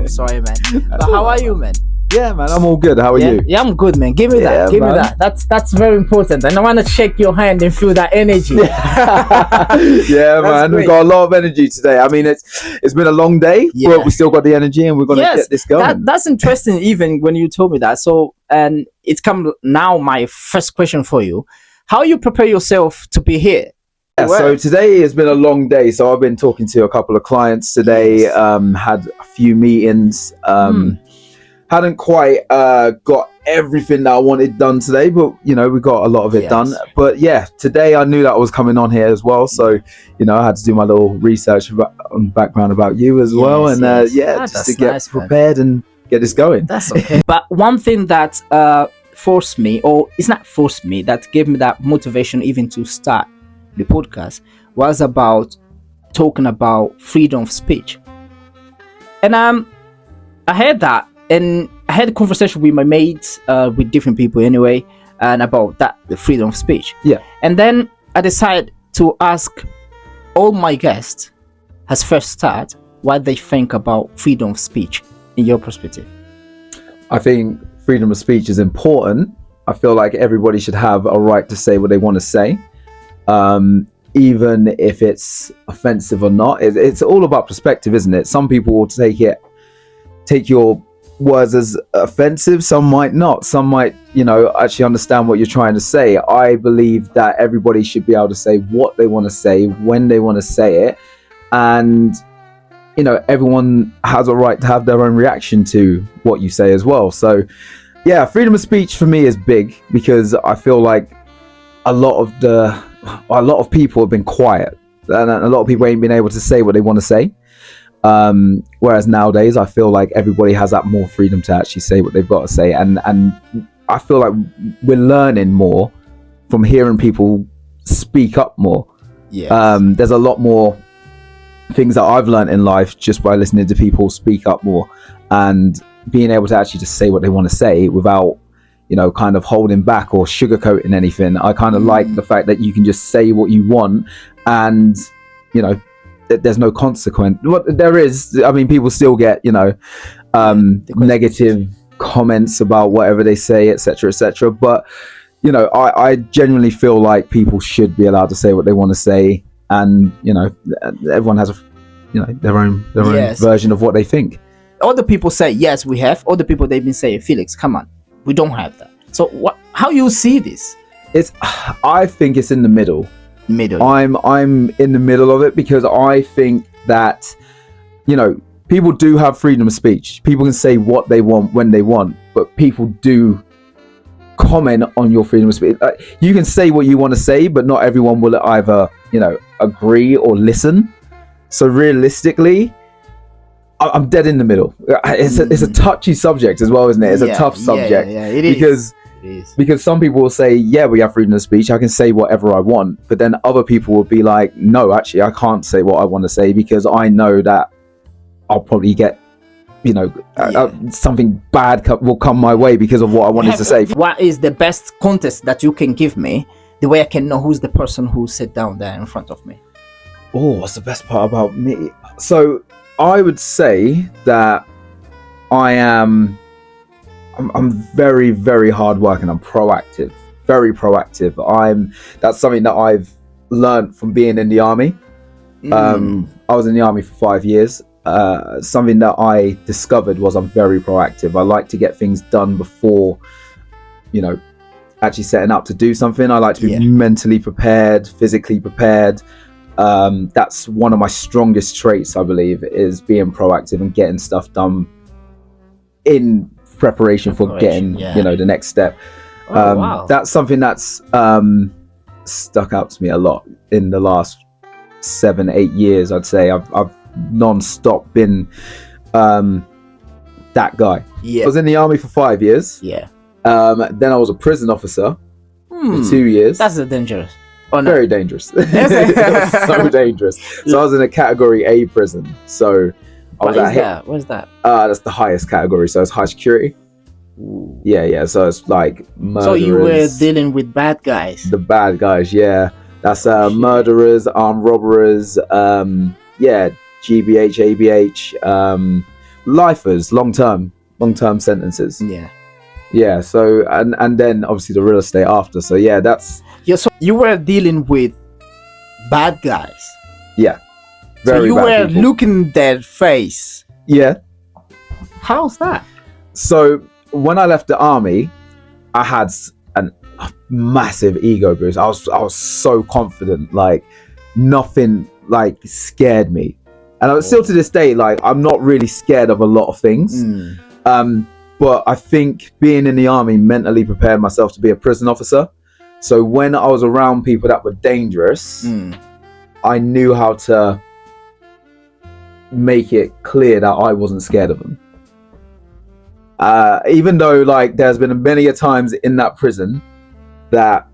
I'm sorry, man. But how are you, man? Yeah, man, I'm all good. How are you? Yeah, I'm good, man. Give me that. Give me that. That's very important. And I want to shake your hand and feel that energy. Yeah, man. We've got a lot of energy today. I mean, it's been a long day, but we still got the energy, and we're going to get this going. That's interesting. Even when you told me that. So, and it's come now. My first question for you: how you prepare yourself to be here? Yeah, so today has been a long day. So I've been talking to a couple of clients today. Had a few meetings. Hadn't quite got everything that I wanted done today, but we got a lot of it done. But yeah, today I knew that I was coming on here as well, so I had to do my little research on background about you as well, and just to get prepared and get this going. That's okay. But one thing that forced me, or it's not forced me, that gave me that motivation even to start the podcast, was about talking about freedom of speech. And I heard that. And I had a conversation with my mates, with different people anyway, and about that, the freedom of speech. Yeah. And then I decided to ask all my guests, as first start, what they think about freedom of speech in your perspective. I think freedom of speech is important. I feel like everybody should have a right to say what they want to say, even if it's offensive or not. It's all about perspective, isn't it? Some people will take your words as offensive, some might not, some might actually understand what you're trying to say. I believe that everybody should be able to say what they want to say when they want to say it, and everyone has a right to have their own reaction to what you say as well. So yeah, freedom of speech for me is big, because I feel like a lot of people have been quiet, and a lot of people ain't been able to say what they want to say. Whereas nowadays I feel like everybody has that more freedom to actually say what they've got to say, and I feel like we're learning more from hearing people speak up more. There's a lot more things that I've learned in life just by listening to people speak up more and being able to actually just say what they want to say without kind of holding back or sugarcoating anything. I kind of like the fact that you can just say what you want, and there's no consequence. There is, I mean, people still get negative comments about whatever they say, etc., but I genuinely feel like people should be allowed to say what they want to say, and everyone has their own version of what they think. Other people say yes, we have. Other people, they've been saying, Felix, come on, we don't have that. So how you see this? I think it's in the middle. I'm in the middle of it, because I think that people do have freedom of speech. People can say what they want when they want, but people do comment on your freedom of speech. You can say what you want to say, but not everyone will either agree or listen. So realistically, I'm dead in the middle. It's a touchy subject as well, isn't it? It's a tough subject. Yeah, it is. Because some people will say, yeah, we have freedom of speech, I can say whatever I want, but then other people will be like, no, actually I can't say what I want to say, because I know that I'll probably get something bad will come my way because of what I wanted to say. What is the best context that you can give me, the way I can know who's the person who sat down there in front of me? Oh, what's the best part about me? So I would say that I'm very, very hardworking. I'm proactive, very proactive. That's something that I've learned from being in the army. I was in the army for 5 years. Something that I discovered was I'm very proactive. I like to get things done before, actually setting up to do something. I like to be mentally prepared, physically prepared. That's one of my strongest traits, I believe, is being proactive and getting stuff done in preparation for getting the next step. That's something that's stuck out to me a lot in the last 7-8 years. I'd say I've non-stop been that guy. I was in the army for 5 years. Then I was a prison officer for 2 years. That's dangerous. Very dangerous. So dangerous. So I was in a category A prison. So What is that? That's the highest category, so it's high security. Ooh. Yeah. So it's like murderers. So you were dealing with bad guys. The bad guys, yeah. That's murderers, armed robbers, GBH, ABH, lifers, long term sentences. Yeah. So and then obviously the real estate after. So yeah, that's So you were dealing with bad guys. yeah. So Very you bad were people. looking their face. Yeah. How's that? So when I left the army, I had a massive ego boost. I was so confident, like nothing like scared me, and I was still to this day, like I'm not really scared of a lot of things. But I think being in the army mentally prepared myself to be a prison officer. So when I was around people that were dangerous, I knew how to make it clear that I wasn't scared of them. Even though like there's been many a times in that prison that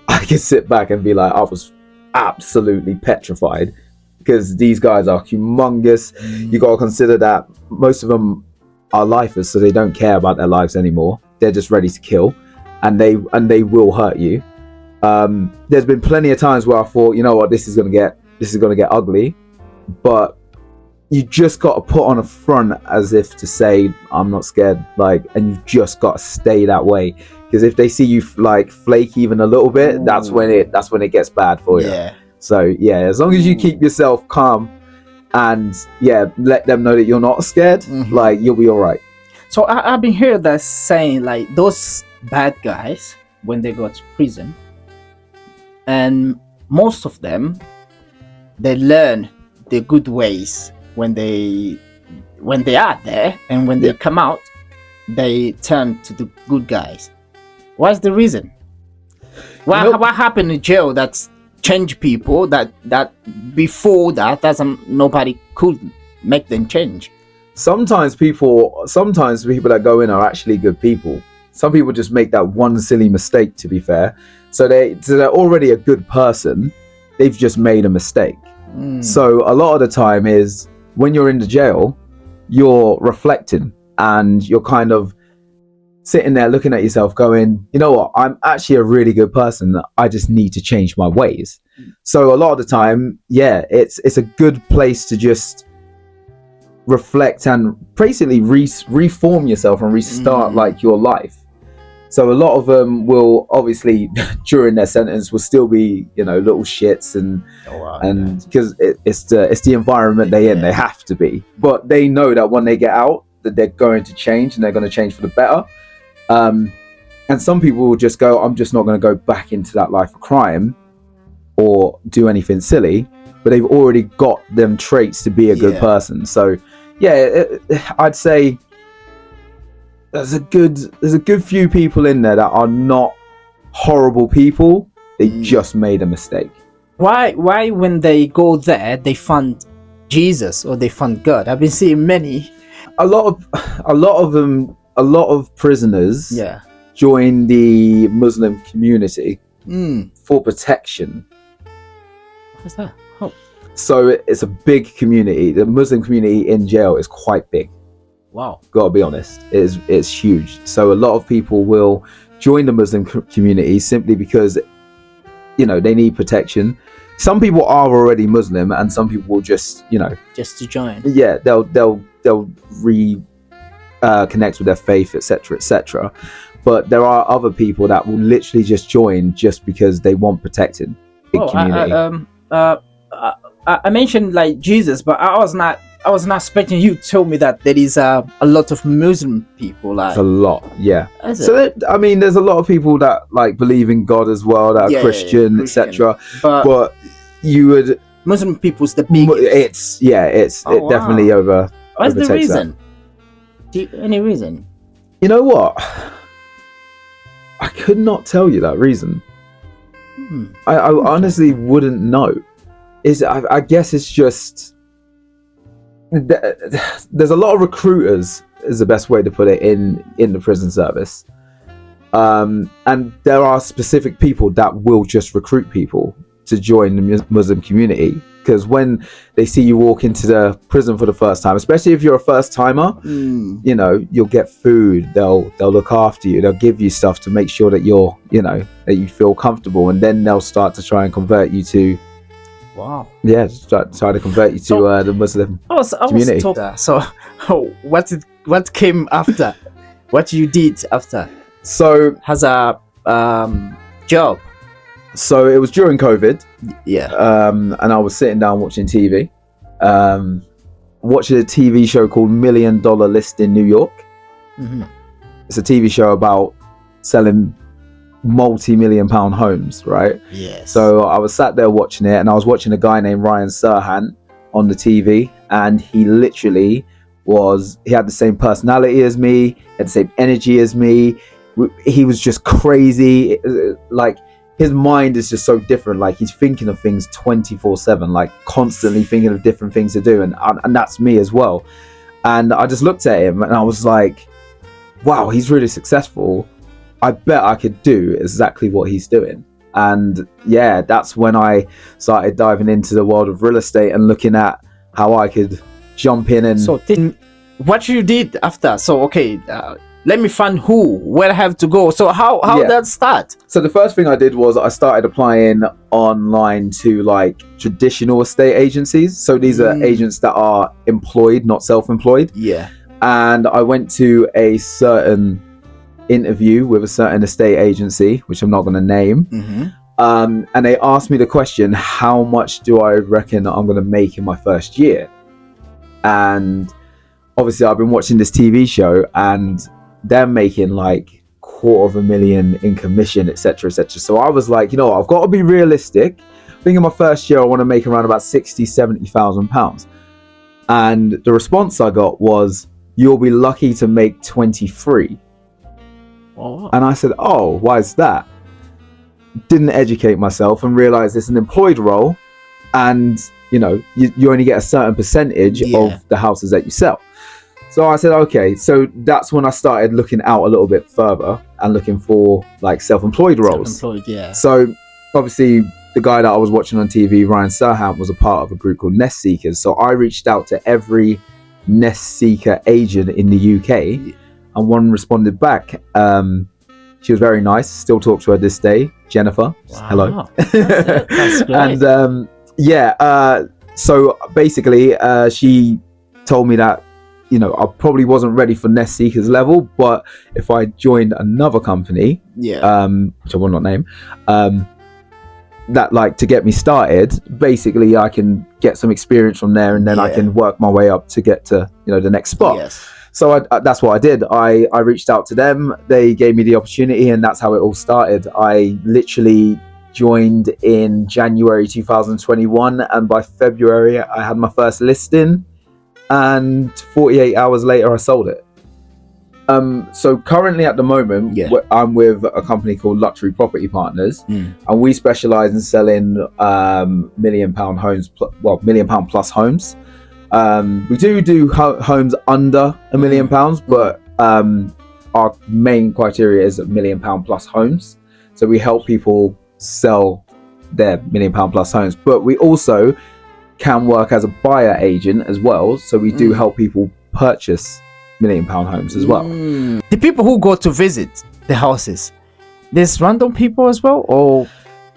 I can sit back and be like, I was absolutely petrified because these guys are humongous. You got to consider that most of them are lifers, so they don't care about their lives anymore. They're just ready to kill, and they will hurt you. There's been plenty of times where I thought, you know what, this is gonna get ugly, but you just got to put on a front as if to say I'm not scared, like, and you've just got to stay that way, because if they see you like flake even a little bit, that's when it gets bad for you. So yeah, as long as you keep yourself calm and let them know that you're not scared, like you'll be all right. So I've been heard that saying like those bad guys when they go to prison, and most of them they learn the good ways when they are there, and when they come out they turn to the good guys. What's the reason? What happened in jail that's change people that before that doesn't, nobody could make them change? Sometimes people that go in are actually good people. Some people just make that one silly mistake, to be fair. So they're already a good person. They've just made a mistake. So a lot of the time is when you're in the jail, you're reflecting and you're kind of sitting there looking at yourself going, you know what, I'm actually a really good person. I just need to change my ways. So a lot of the time, it's a good place to just reflect and basically reform yourself and restart like your life. So a lot of them will obviously during their sentence will still be, you know, little shits and because it's the environment they're in, they have to be, but they know that when they get out that they're going to change, and they're going to change for the better. And some people will just go, I'm just not going to go back into that life of crime or do anything silly, but they've already got them traits to be a good person. So I'd say there's a good few people in there that are not horrible people. They just made a mistake. Why when they go there they find Jesus or they find God? I've been seeing many. A lot of prisoners join the Muslim community for protection. What's that? Oh. So it's a big community. The Muslim community in jail is quite big. Wow. Gotta be honest, it's huge. So a lot of people will join the Muslim community simply because, you know, they need protection. Some people are already Muslim, and some people will just to join. Yeah, they'll connect with their faith, etc. But there are other people that will literally just join just because they want protected. Big community. I mentioned like Jesus, but I was not expecting you to tell me that there is a lot of Muslim people. Like it's a lot, yeah. So there's a lot of people that like believe in God as well, that are Christian, etc. But you would Muslim people's the biggest. It's definitely over. What's the reason? Any reason? You know what? I could not tell you that reason. I honestly wouldn't know. I guess it's just there's a lot of recruiters, is the best way to put it, in the prison service, and there are specific people that will just recruit people to join the Muslim community, because when they see you walk into the prison for the first time, especially if you're a first timer, you know, you'll get food, they'll look after you, they'll give you stuff to make sure that that you feel comfortable, and then they'll start to try and convert you to Wow. Yeah, just try to convert you to the Muslim I was community. so what came after? What you did after? So Has a job. So it was during COVID, Yeah. and I was sitting down watching TV, watching a TV show called $1 Million List in New York. Mm-hmm. It's a TV show about selling multi-million pound homes, right? Yes. So I was sat there watching it, and I was watching a guy named Ryan Serhant on the TV, and he literally he had the same personality as me, had the same energy as me. He was just crazy. Like, his mind is just so different. Like, he's thinking of things 24/7, like constantly thinking of different things to do, and that's me as well. And I just looked at him and I was like, wow, he's really successful. I bet I could do exactly what he's doing. And yeah, that's when I started diving into the world of real estate and looking at how I could jump in. And so what you did after? So okay, let me find where I have to go. So how did that start? So the first thing I did was I started applying online to like traditional estate agencies. So these are agents that are employed, not self-employed. Yeah. And I went to a certain interview with a certain estate agency, which I'm not going to name. Mm-hmm. And they asked me the question, how much do I reckon I'm going to make in my first year? And obviously I've been watching this TV show, and they're making like $250,000 in commission, etc., etc. So I was like, I've got to be realistic. I think in my first year I want to make around about £60,000-70,000. And the response I got was, you'll be lucky to make 23. Oh. And I said, oh, why is that? Didn't educate myself and realized it's an employed role, and you only get a certain percentage of the houses that you sell. So I said, okay. So that's when I started looking out a little bit further and looking for like self-employed roles. So obviously the guy that I was watching on TV, Ryan Serhant, was a part of a group called Nest Seekers. So I reached out to every Nest Seeker agent in the UK, and one responded back. She was very nice. Still talk to her this day, Jennifer. Wow. Hello. That's great. And so basically she told me that I probably wasn't ready for Nest Seekers level, but if I joined another company, which I will not name, that like to get me started, basically I can get some experience from there, and then I can work my way up to get to the next spot. Yes. So that's what I did. I reached out to them. They gave me the opportunity, and that's how it all started. I literally joined in January 2021, and by February I had my first listing, and 48 hours later I sold it. So currently at the moment, I'm with a company called Luxury Property Partners, and we specialize in selling £1 million homes, £1 million plus homes. We do homes under £1 million, but our main criteria is £1 million plus homes. So we help people sell their £1 million plus homes, but we also can work as a buyer agent as well. So we do help people purchase £1 million homes as well. The people who go to visit the houses, there's random people as well, or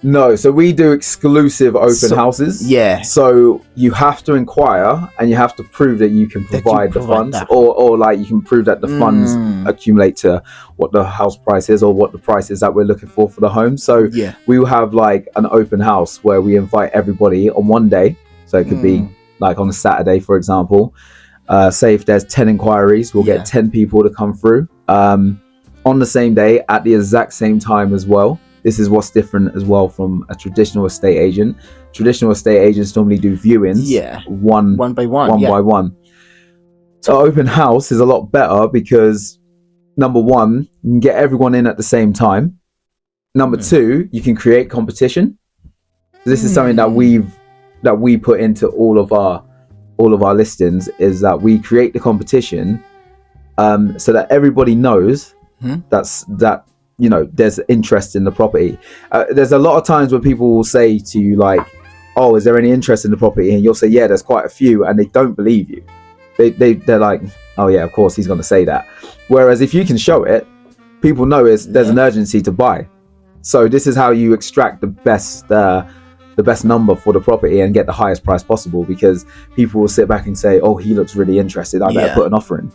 no? So we do exclusive open houses. Yeah. So you have to inquire, and you have to prove that you can provide the funds, or like you can prove that the funds accumulate to what the house price is, or what the price is that we're looking for the home. So we will have like an open house where we invite everybody on one day. So it could be like on a Saturday, for example. Say if there's 10 inquiries, we'll get 10 people to come through on the same day at the exact same time as well. This is what's different as well from a traditional estate agent. Traditional estate agents normally do viewings one by one. So open house is a lot better because number one, you can get everyone in at the same time. Number two, you can create competition. This is something that we put into all of our listings, is that we create the competition so that everybody knows that there's interest in the property. There's a lot of times where people will say to you like, oh, is there any interest in the property? And you'll say, yeah, there's quite a few, and they don't believe you. They're like, oh yeah, of course he's going to say that. Whereas if you can show it, people know there's an urgency to buy. So this is how you extract the the best number for the property and get the highest price possible, because people will sit back and say, oh, he looks really interested, I better put an offer in.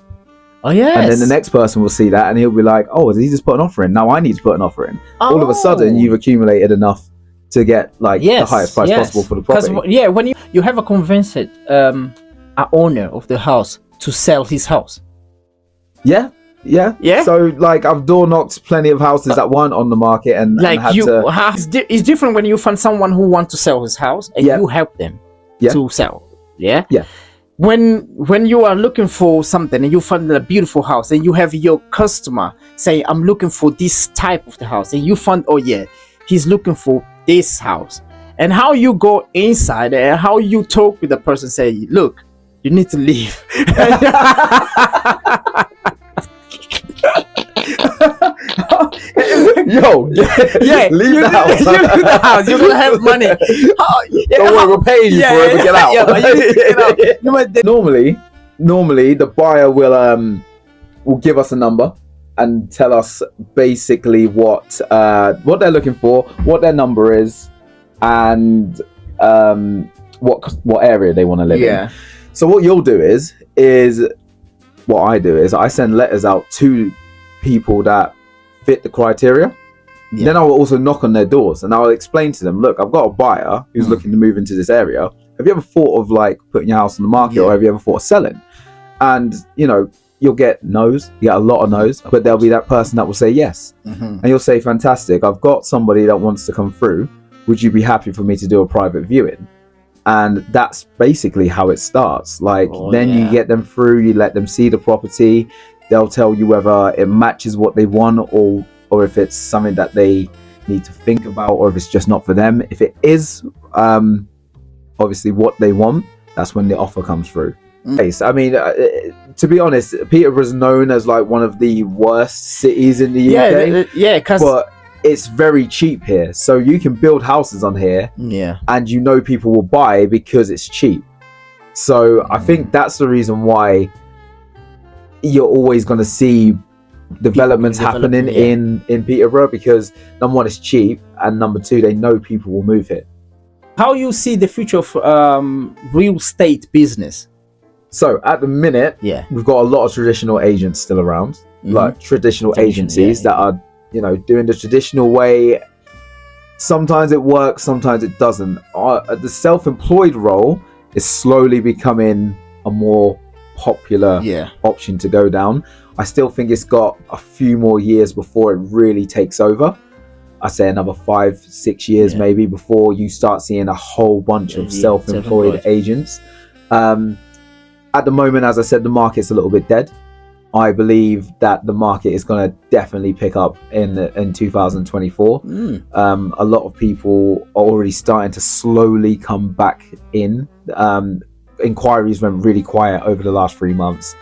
Oh yes. And then the next person will see that and he'll be like, oh, he just put an offer in, now I need to put an offer in. All of a sudden you've accumulated enough to get like the highest price possible for the property. Because when you have a convinced a owner of the house to sell his house. Yeah. So like I've door knocked plenty of houses that weren't on the market and like had it's different when you find someone who wants to sell his house and you help them to sell. Yeah. When you are looking for something and you find a beautiful house and you have your customer say, I'm looking for this type of the house, and you find, oh yeah, he's looking for this house, and how you go inside and how you talk with the person, say, look, you need to leave. Yo, leave the house. You leave the house. You're gonna have money. Don't worry, we're paying you for it. But get out. But you need to get out. Normally, the buyer will give us a number and tell us basically what they're looking for, what their number is, and what area they want to live in. So what you'll do is what I do is I send letters out to people that fit the criteria. Then I will also knock on their doors and I'll explain to them, look, I've got a buyer who's looking to move into this area. Have you ever thought of like putting your house on the market, or have you ever thought of selling? And you'll get no's, you get a lot of no's, but there'll be that person that will say yes. And you'll say, fantastic, I've got somebody that wants to come through, would you be happy for me to do a private viewing? And that's basically how it starts. Like you get them through, you let them see the property, they'll tell you whether it matches what they want, or if it's something that they need to think about, or if it's just not for them. If it is obviously what they want, that's when the offer comes through. I mean, to be honest, Peterborough's known as like one of the worst cities in the UK. But it's very cheap here, so you can build houses on here, and people will buy because it's cheap. So I think that's the reason why you're always going to see developments happening in Peterborough, because number one, it's cheap, and number two, they know people will move here. How you see the future of real estate business? So at the minute, we've got a lot of traditional agents still around, like traditional agencies that are doing the traditional way. Sometimes it works, sometimes it doesn't. The self-employed role is slowly becoming a more popular option to go down. I still think it's got a few more years before it really takes over. I say another 5-6 years maybe before you start seeing a whole bunch of self-employed agents. At the moment, as I said, the market's a little bit dead. I believe that the market is going to definitely pick up in 2024. A lot of people are already starting to slowly come back in. Inquiries went really quiet over the last 3 months,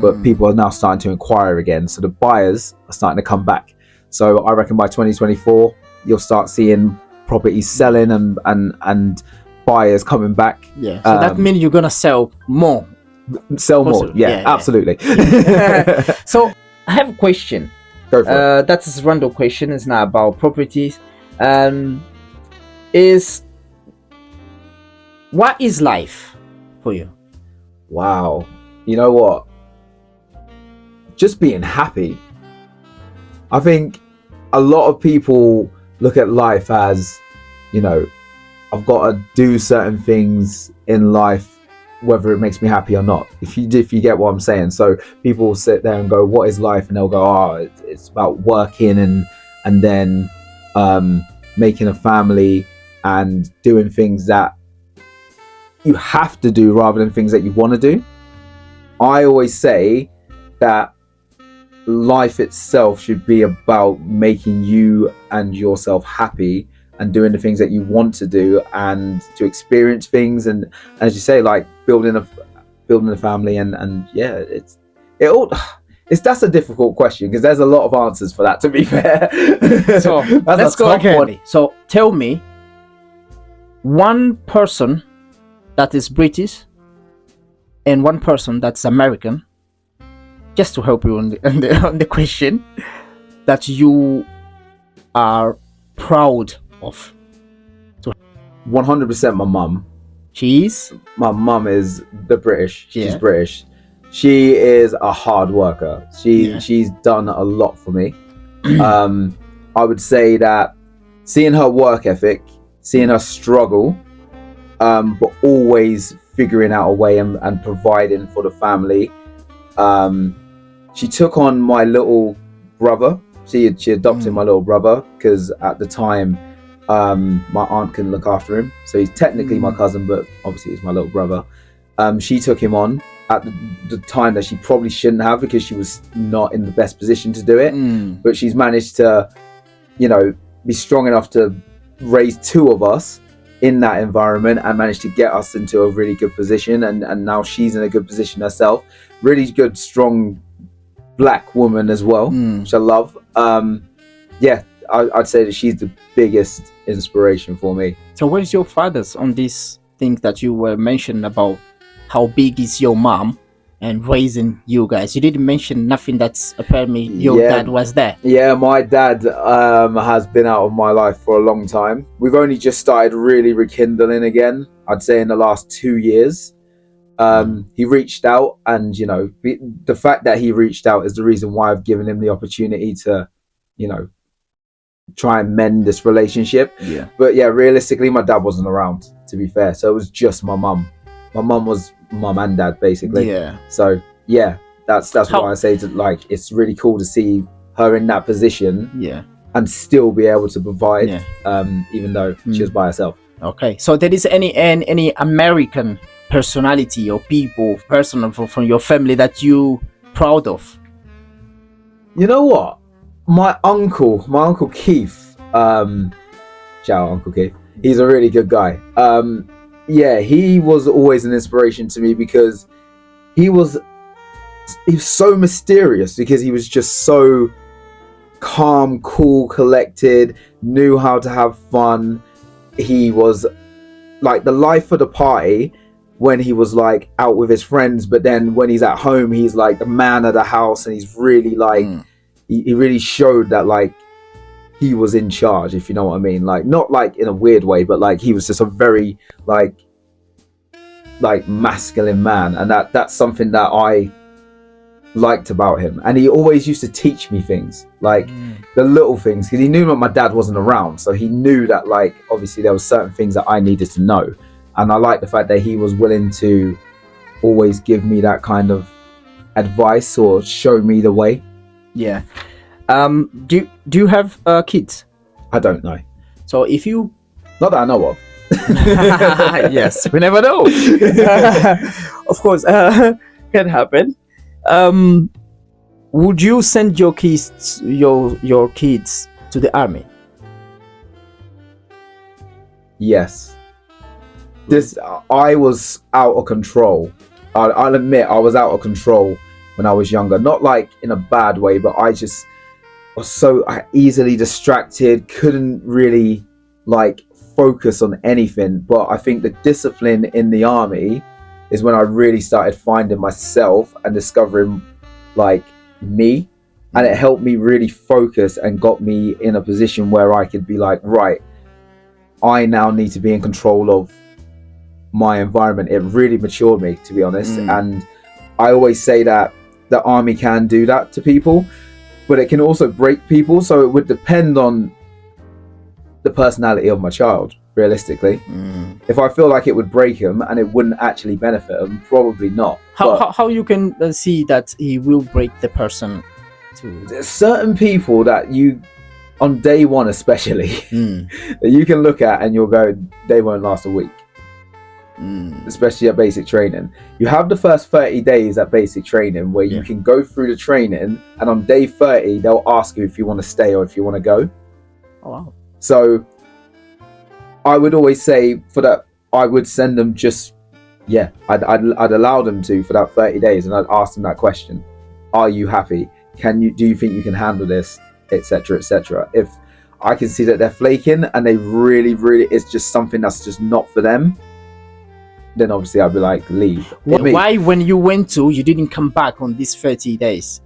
but people are now starting to inquire again. So the buyers are starting to come back. So I reckon by 2024, you'll start seeing properties selling and buyers coming back. So that means you're going to sell more. Absolutely. So I have a question. Go for it. That's a random question. It's not about properties. What is life for you? Wow. You know what? Just being happy. I think a lot of people look at life as, I've got to do certain things in life, whether it makes me happy or not. If you get what I'm saying. So people will sit there and go, what is life? And they'll go, it's about working and then making a family and doing things that you have to do rather than things that you want to do. I always say that life itself should be about making you and yourself happy and doing the things that you want to do and to experience things, and as you say, like building a family and that's a difficult question because there's a lot of answers for that, to be fair. So let's go again. So tell me one person that is British and one person that's American, just to help you on the question, that you are proud of. 100% my mum. She's My mum is the British. She's Yeah. British. She is a hard worker. Yeah. She's done a lot for me. I would say that seeing her work ethic, seeing her struggle, but always figuring out a way and providing for the family. She took on my little brother. She adopted my little brother because at the time my aunt couldn't look after him, so he's technically my cousin, but obviously he's my little brother. She took him on at the time that she probably shouldn't have, because she was not in the best position to do it, but she's managed to, you know, be strong enough to raise two of us in that environment and managed to get us into a really good position, and now she's in a good position herself. Really good, strong black woman as well, which I love. I'd say that she's the biggest inspiration for me. So where's your father's on this thing that you were mentioning about how big is your mom and raising you guys? You didn't mention nothing that's apparently your dad was there. Yeah, my dad has been out of my life for a long time. We've only just started really rekindling again, I'd say in the last 2 years. He reached out, and you know, the fact that he reached out is the reason why I've given him the opportunity to, you know, try and mend this relationship. But yeah, realistically my dad wasn't around, to be fair, so it was just my mum. My mum was mum and dad basically. So yeah, that's why I say that, like, it's really cool to see her in that position and still be able to provide, even though she was by herself. Okay, so there is any American personality or person from your family that you proud of? You know what, my uncle Keith, shout out Uncle Keith, he's a really good guy. He was always an inspiration to me because he was so mysterious, because he was just so calm, cool, collected, knew how to have fun. He was like the life of the party when he was like out with his friends, but then when he's at home, he's like the man of the house, and he's really like he really showed that like he was in charge, if you know what I mean. Like, not like in a weird way, but like he was just a very like masculine man, and that's something that I liked about him. And he always used to teach me things, like the little things, because he knew that my dad wasn't around, so he knew that like obviously there were certain things that I needed to know, and I like the fact that he was willing to always give me that kind of advice or show me the way. Do you have kids? I don't know, so if you not that I know of. Yes, we never know. Of course, can happen. Would you send your kids to the army? Yes. I was out of control. I'll admit I was out of control when I was younger. Not like in a bad way, but I just was so easily distracted, couldn't really like focus on anything. But I think the discipline in the army is when I really started finding myself and discovering like me, and it helped me really focus and got me in a position where I could be like, right, I now need to be in control of my environment. It really matured me, to be honest. And I always say that the army can do that to people, but it can also break people. So it would depend on the personality of my child, realistically. If I feel like it would break him and it wouldn't actually benefit him, probably not. How you can see that he will break the person? There's certain people that you, on day one especially, that you can look at and you'll go, they won't last a week. Especially at basic training. You have the first 30 days at basic training where you can go through the training, and on day 30 they'll ask you if you want to stay or if you want to go. Oh wow. So I would always say for that, I would send them just, I'd allow them to for that 30 days, and I'd ask them that question: are you happy? Do you think you can handle this, etc., etc. If I can see that they're flaking and they really it's just something that's just not for them, then obviously I'd be like, leave. Why when you went to, you didn't come back on these 30 days?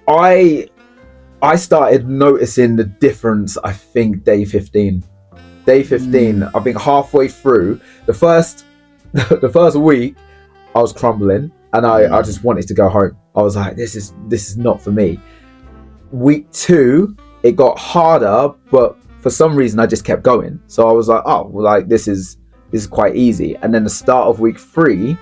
I started noticing the difference, I think, day 15. Day 15, I think halfway through the first the first week, I was crumbling, and I just wanted to go home. I was like, this is not for me. Week 2, it got harder, but for some reason I just kept going. So I was like, oh, well, like this is quite easy. And then the start of week 3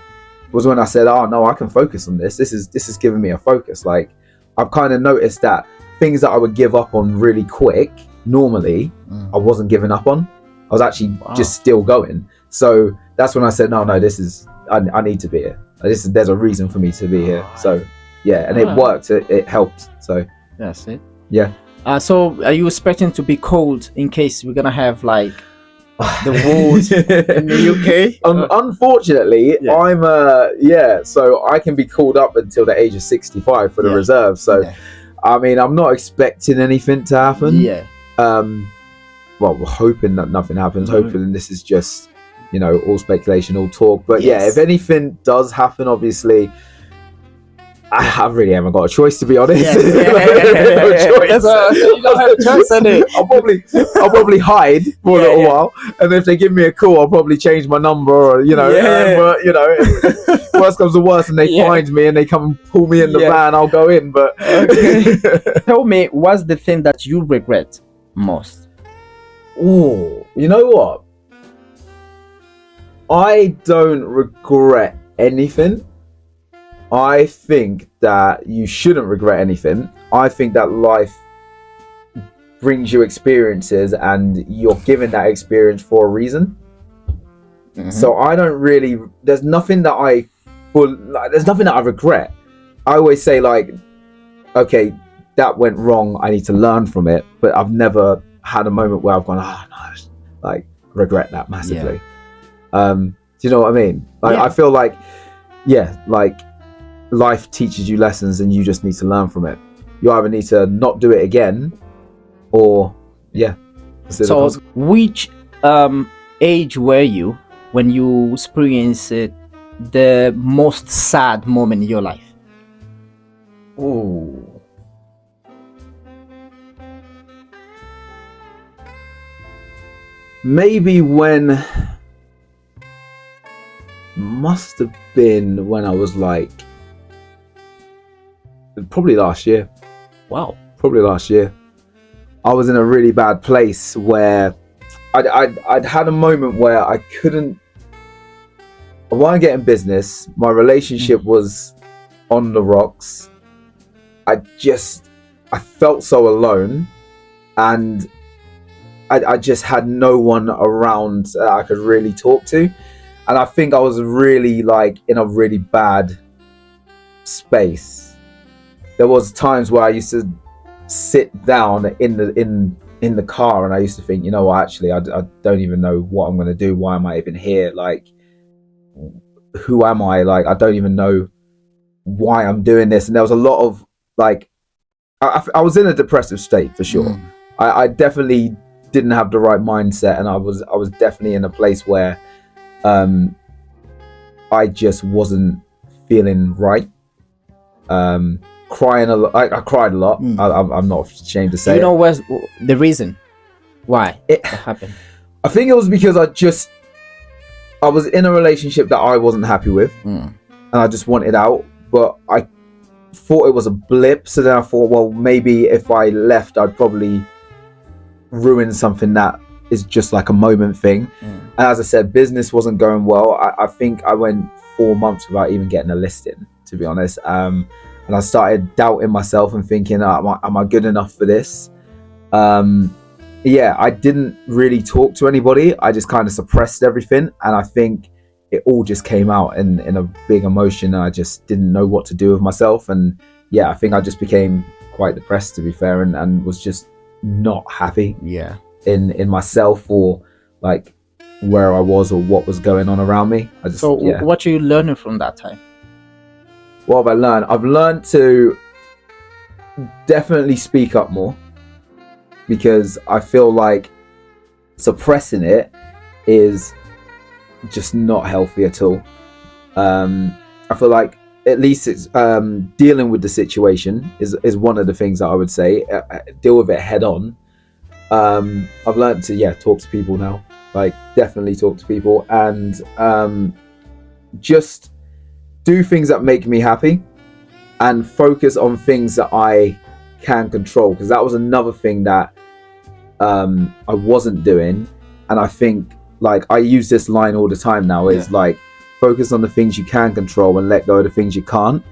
was when I said, oh no, I can focus on this. This is giving me a focus. Like, I've kind of noticed that things that I would give up on really quick, normally, I wasn't giving up on. I was actually just still going. So that's when I said, no, this is, I need to be here. There's a reason for me to be here. So yeah, and it worked. It helped. So that's it. Yeah. So are you expecting to be cold in case we're gonna have like the wars in the UK? Unfortunately, I'm so I can be called up until the age of 65 for the reserve. So I mean, I'm not expecting anything to happen. Yeah. Well, we're hoping that nothing happens. Hoping this is just, all speculation, all talk. But yeah, if anything does happen, obviously, I really haven't got a choice, to be honest. So you don't have a choice, innit? I'll probably hide for a little while, and if they give me a call, I'll probably change my number, or but worst comes to worst, and they find me and they come and pull me in the van, I'll go in. But tell me, what's the thing that you regret most? Oh, you know what? I don't regret anything. I think that you shouldn't regret anything. I think that life brings you experiences, and you're given that experience for a reason. So I don't really. There's nothing that there's nothing that I regret. I always say, like, okay, that went wrong. I need to learn from it. But I've never had a moment where I've gone, oh no, like, regret that massively. Do you know what I mean? Like, I feel like, like, life teaches you lessons and you just need to learn from it. You either need to not do it again, or So which age were you when you experienced the most sad moment in your life? Ooh. Maybe must have been when I was like, probably last year. Wow. Probably last year. I was in a really bad place where I'd had a moment where I wasn't getting business. My relationship was on the rocks. I felt so alone, and I just had no one around that I could really talk to. And I think I was really, like, in a really bad space. There was times where I used to sit down in the car, and I used to think, actually, I don't even know what I'm going to do. Why am I even here? Like, who am I? Like, I don't even know why I'm doing this. And there was a lot of, like, I was in a depressive state for sure. I definitely didn't have the right mindset, and I was definitely in a place where I just wasn't feeling right. Crying a lot. I cried a lot. I'm not ashamed to say. What's the reason why it happened? I think it was because I was in a relationship that I wasn't happy with, and I just wanted out. But I thought it was a blip. So then I thought, well, maybe if I left, I'd probably ruin something that is just like a moment thing. And as I said, business wasn't going well. I think I went 4 months without even getting a listing, to be honest. And I started doubting myself and thinking, am I good enough for this? I didn't really talk to anybody. I just kind of suppressed everything. And I think it all just came out in a big emotion. And I just didn't know what to do with myself. And I think I just became quite depressed, to be fair, and was just not happy in myself, or like where I was, or what was going on around me. What are you learning from that time? What have I learned? I've learned to definitely speak up more, because I feel like suppressing it is just not healthy at all. I feel like at least it's dealing with the situation is one of the things that I would say. Deal with it head on. I've learned to talk to people now, like definitely talk to people, and just do things that make me happy and focus on things that I can control, because that was another thing that I wasn't doing. And I think, like, I use this line all the time now, is like, focus on the things you can control and let go of the things you can't.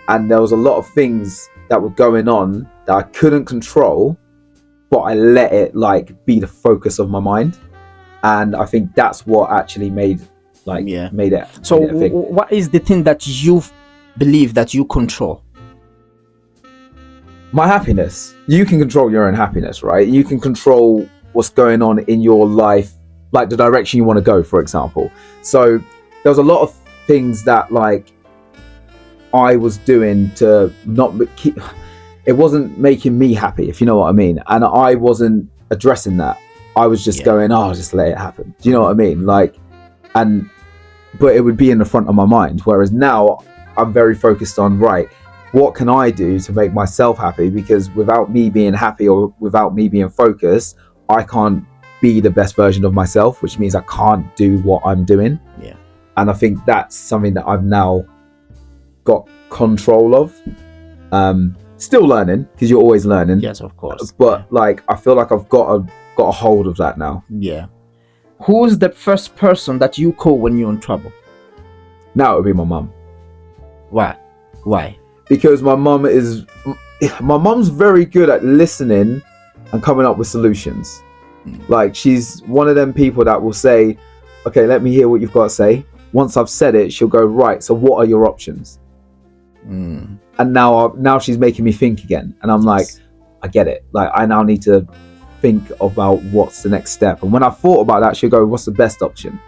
And there was a lot of things that were going on that I couldn't control, but I let it like be the focus of my mind. And I think that's what actually made it. So what is the thing that you believe that you control? My happiness. You can control your own happiness, right? You can control what's going on in your life, like the direction you want to go, for example. So there was a lot of things that like I was doing to not keep, it wasn't making me happy, if you know what I mean. And I wasn't addressing that. I was just going, just let it happen. Do you know what I mean? Like, but it would be in the front of my mind. Whereas now I'm very focused on, right, what can I do to make myself happy? Because without me being happy or without me being focused, I can't be the best version of myself, which means I can't do what I'm doing. Yeah. And I think that's something that I've now got control of. Still learning, because you're always learning. Yes, of course. But like, I feel like I've got a hold of that now. Yeah. Who's the first person that you call when you're in trouble? Now it would be my mum. Why? Because my mum's very good at listening and coming up with solutions. Like, she's one of them people that will say, okay, let me hear what you've got to say. Once I've said it, she'll go, right, so what are your options? And now she's making me think again. And I'm like, I get it. Like, I now need to think about what's the next step. And when I thought about that, she'll go, what's the best option?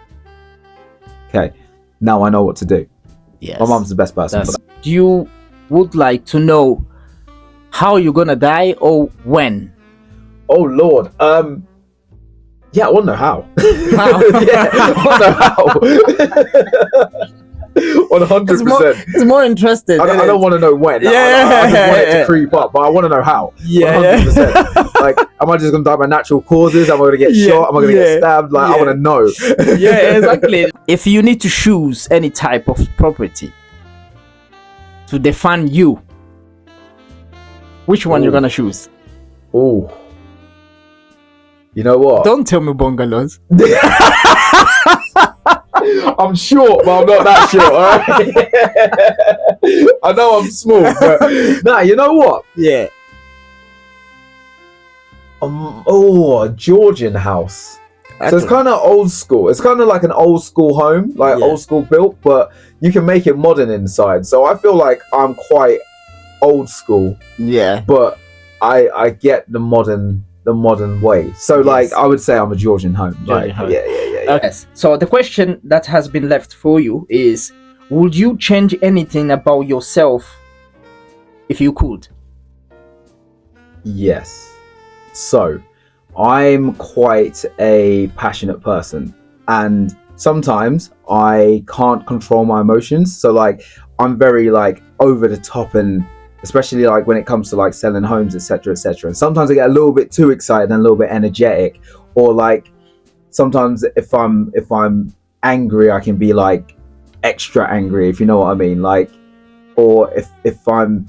Okay, now I know what to do. Yes. My mum's the best person for that. You would like to know how you're gonna die or when? Oh Lord. Yeah, I want to know how. How? Yeah, I want to know how. 100%. It's more interesting. I don't want to know when. I just want it to creep up, but I want to know how. 100%. Like, am I just going to die by natural causes? Am I going to get shot? Am I going to get stabbed? Like, I want to know. Yeah, exactly. If you need to choose any type of property to define you, which one you're going to choose? Oh. You know what? Don't tell me bungalows. I'm short, but I'm not that short, alright? I know I'm small, but nah, you know what? Yeah. A Georgian house. So it's kind of old school. It's kind of like an old school home, like old school built, but you can make it modern inside. So I feel like I'm quite old school. Yeah. But I get the modern way. So like, I would say I'm a Georgian home. Like, home. Yeah. Okay. So the question that has been left for you is, would you change anything about yourself if you could? Yes. So I'm quite a passionate person, and sometimes I can't control my emotions. So like, I'm very like over the top, and especially like when it comes to like selling homes, etc. And sometimes I get a little bit too excited and a little bit energetic, or like sometimes if I'm angry, I can be like extra angry, if you know what I mean. Like, or if I'm,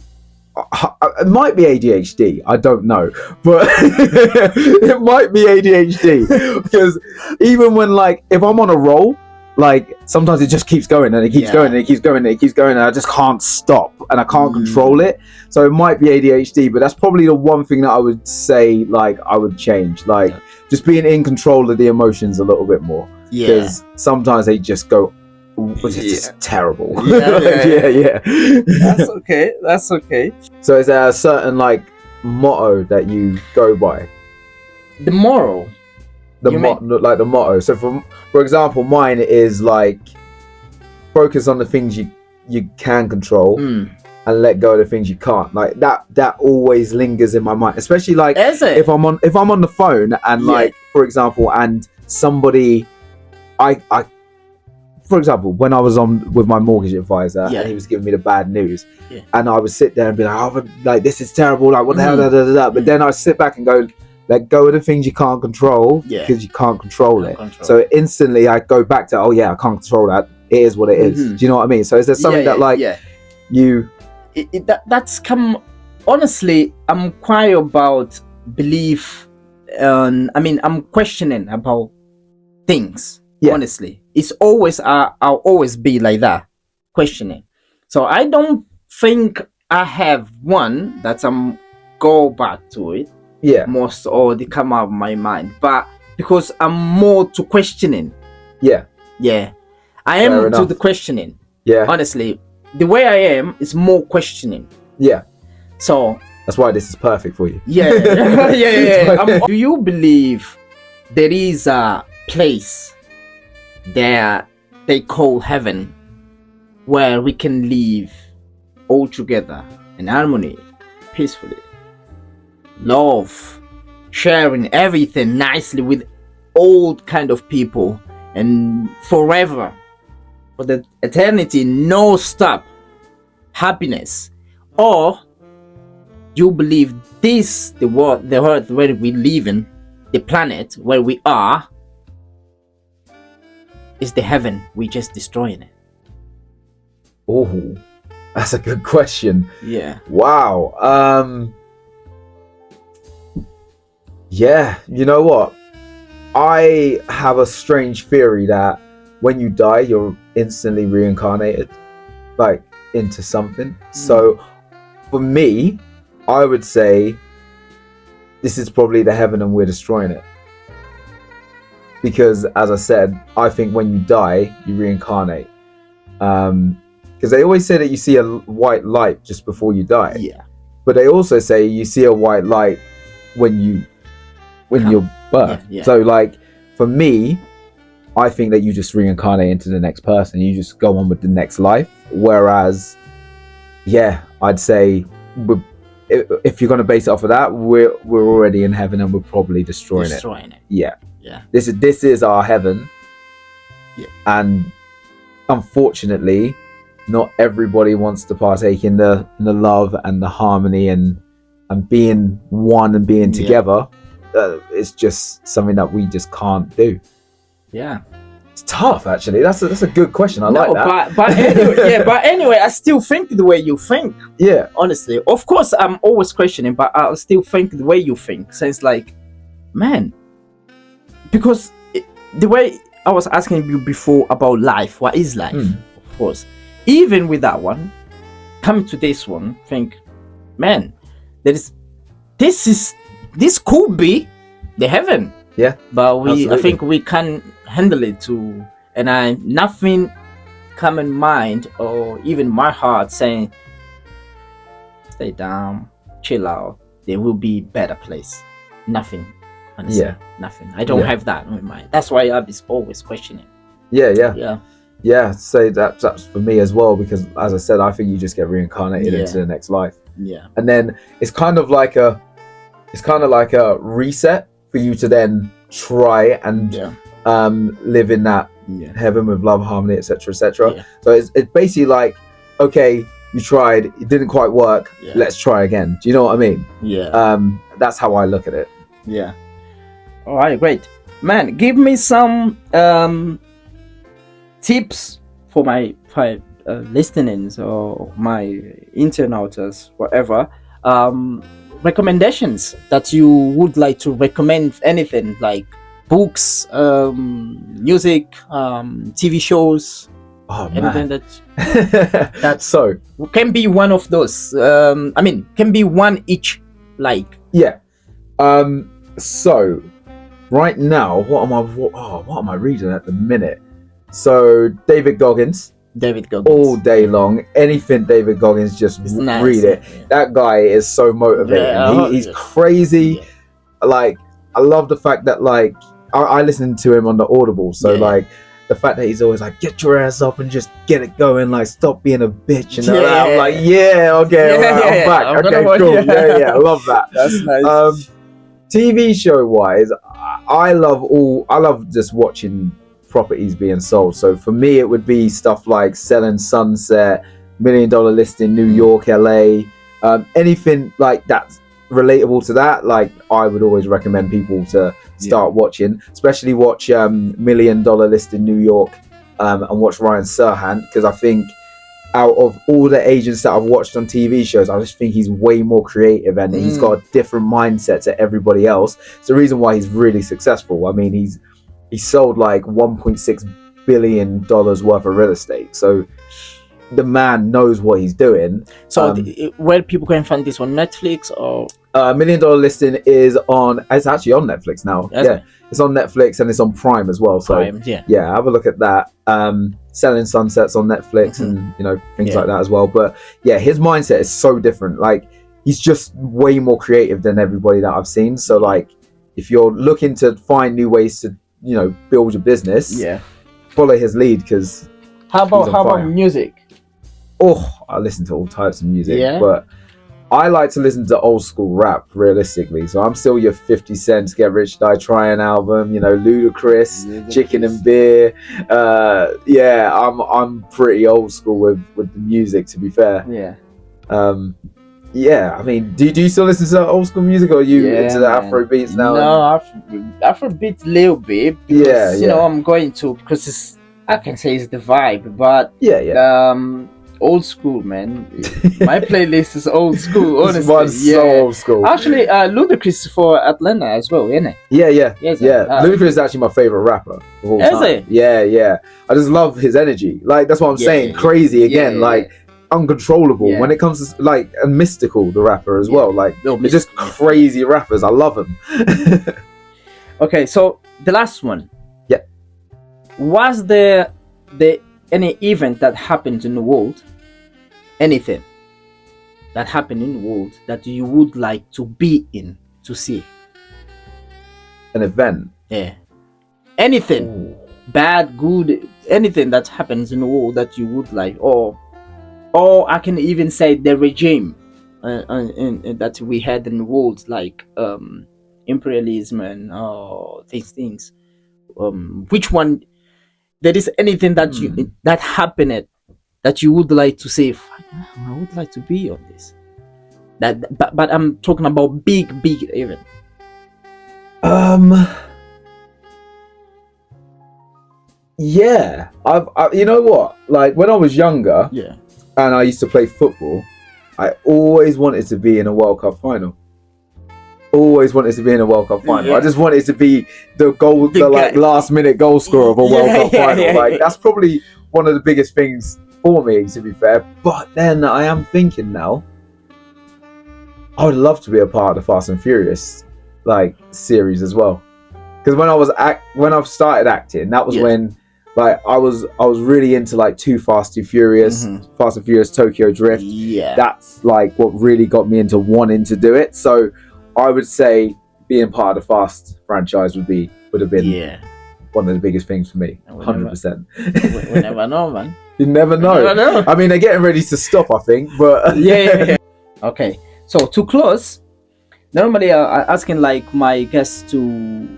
it might be ADHD, I don't know, but it might be ADHD, because even when like, if I'm on a roll, like sometimes it just keeps going and it keeps going and it keeps going and it keeps going, and I just can't stop and I can't control it. So it might be ADHD, but that's probably the one thing that I would say like I would change, like just being in control of the emotions a little bit more, because sometimes they just go, which is just terrible. Yeah. That's okay. So is there a certain like motto that you go by? The moral. The motto. So for example, mine is like, focus on the things you can control and let go of the things you can't. Like that always lingers in my mind, especially like if I'm on the phone and like, for example, and somebody, I for example, when I was on with my mortgage advisor and he was giving me the bad news, and I would sit there and be like, oh, like this is terrible, like what the hell, but then I sit back and go, let go of the things you can't control Yeah. because you can't control it. Control. So instantly I go back to, oh yeah, I can't control that. It is what it is. Mhm. Do you know what I mean? So is there something that like you? That's come. Honestly, I'm quite about belief. I'm questioning about things. Yeah. Honestly, it's always I'll always be like that, questioning. So I don't think I have one that I'm go back to it Yeah. most, or they come out of my mind, but because I'm more to questioning. Yeah. Yeah, I Fair am to enough. the questioning. Yeah. Honestly, the way I am is more questioning. Yeah. So that's why this is perfect for you. Yeah. Do you believe there is a place there they call heaven, where we can live all together in harmony, peacefully, love, sharing everything nicely with all kind of people, and forever, for the eternity, no stop, happiness? Or you believe this, the world, the earth where we live in, the planet where we are, is the heaven, we just destroying it? Oh, that's a good question. Yeah. Wow. Yeah, you know what? I have a strange theory that when you die, you're instantly reincarnated, like into something. So for me, I would say this is probably the heaven and we're destroying it. Because as I said, I think when you die, you reincarnate. Because they always say that you see a white light just before you die. Yeah. But they also say you see a white light when you're birthed. Yeah. So like for me, I think that you just reincarnate into the next person. You just go on with the next life. Whereas, yeah, I'd say if you're going to base it off of that, we're already in heaven and we're probably destroying it. Yeah. This is our heaven. Yeah. And unfortunately, not everybody wants to partake in the love and the harmony and being one and being together. It's just something that we just can't do. Yeah. It's tough, actually. That's a good question. I like that. But anyway, but anyway, I still think the way you think. Yeah. Honestly, of course, I'm always questioning, but I'll still think the way you think. So it's like, man, because the way I was asking you before about life, what is life? Of course, even with that one, coming to this one, think, man, this could be the heaven. Yeah. But absolutely. I think we can handle it too, and nothing come in mind or even my heart saying, stay down, chill out, there will be better place. Nothing. Honestly, nothing. I don't have that in mind. That's why I'm always questioning. Yeah. So that's for me as well, because as I said, I think you just get reincarnated into the next life. Yeah. And then it's kind of like a reset for you to then try and live in that heaven with love, harmony, etc. So it's basically like, okay, you tried, it didn't quite work, let's try again. Do you know what I mean? That's how I look at it. All right, great, man. Give me some tips for my listeners or my internauters, whatever, recommendations that you would like to recommend. Anything like books, music, TV shows, anything that so can be one of those. Can be one each. Like so right now, what am I reading at the minute? So David Goggins all day long. Anything David Goggins, just read it. That guy is so motivating. He's crazy. Like, I love the fact that like I listen to him on the Audible, so like the fact that he's always like, get your ass up and just get it going, like stop being a bitch and all that. I'm like, okay, right, I'm back. Okay, cool. I love that. That's nice. TV show wise, I love just watching properties being sold. So for me, it would be stuff like Selling Sunset, $1 Million Listing, New York, LA, anything like that. relatable to that, like I would always recommend people to start watching, especially watch $1 Million List in New York, and watch Ryan Serhant, because I think out of all the agents that I've watched on TV shows, I just think he's way more creative, and he's got a different mindset to everybody else. It's the reason why he's really successful. I mean, he sold like $1.6 billion worth of real estate, so the man knows what he's doing. So where people can find this, on Netflix or $1 Million Listing is on, it's actually on Netflix now. It's on Netflix and it's on Prime as well, so Prime, have a look at that. Selling Sunsets on Netflix, and things like that as well. But his mindset is so different. Like, he's just way more creative than everybody that I've seen. So like, if you're looking to find new ways to build your business, follow his lead, because how about music? I listen to all types of music, but I like to listen to old school rap, realistically. So I'm still your 50 Cent's Get Rich Die Trying album, Ludacris, Chicken and Beer. I'm pretty old school with the music, to be fair. I mean, do you still listen to old school music, or are you into the Afro beats now? No, Afro beats a little bit. Because, I'm going to, because I can say it's the vibe, but old school, man. My playlist is old school, honestly. So old school. Actually, Ludacris for Atlanta as well, isn't it? Yeah. Ludacris is actually my favorite rapper of all time. Is it? Yeah. I just love his energy. Like, that's what I'm saying. Crazy again. Like, uncontrollable when it comes to like, and mystical, the rapper as well. Like, they're just crazy rappers. I love them. Okay, so the last one. Yeah. Was there any event that happened in the world, anything that happened in the world that you would like to be in, to see? An event? Yeah. Anything, bad, good, anything that happens in the world that you would like, or I can even say the regime that we had in the world, like imperialism and these things. Which one? There is anything that that happened that you would like to say, I would like to be on this. But I'm talking about big event. Yeah, I've you know what? Like, when I was younger, and I used to play football, I always wanted to be in a World Cup final. I just wanted to be the last minute goal scorer of a World Cup final. Like, that's probably one of the biggest things for me, to be fair. But then I am thinking now, I would love to be a part of the Fast and Furious like series as well. Because when I started acting, that was when like I was really into like Too Fast, Too Furious, Fast and Furious, Tokyo Drift. Yeah, that's like what really got me into wanting to do it. So I would say being part of the Fast franchise would have been one of the biggest things for me. 100%. We never know, man. You never know. I mean, they're getting ready to stop, I think, but yeah. Okay, so to close, normally I'm asking like my guests to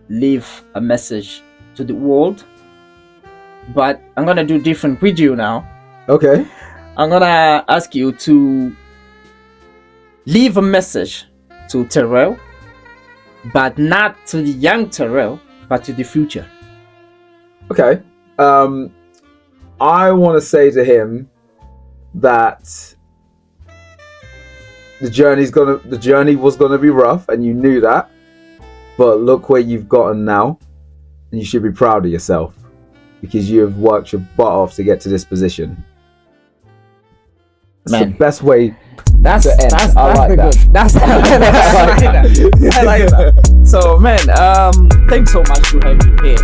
leave a message to the world, but I'm gonna do different with you now. Okay. I'm gonna ask you to leave a message to Terrell, but not to the young Terrell, but to the future. Okay. I want to say to him that the journey was gonna be rough, and you knew that, but look where you've gotten now, and you should be proud of yourself, because you have worked your butt off to get to this position. That's the best way. That's I like that. I like that. So, man, thanks so much for having me here.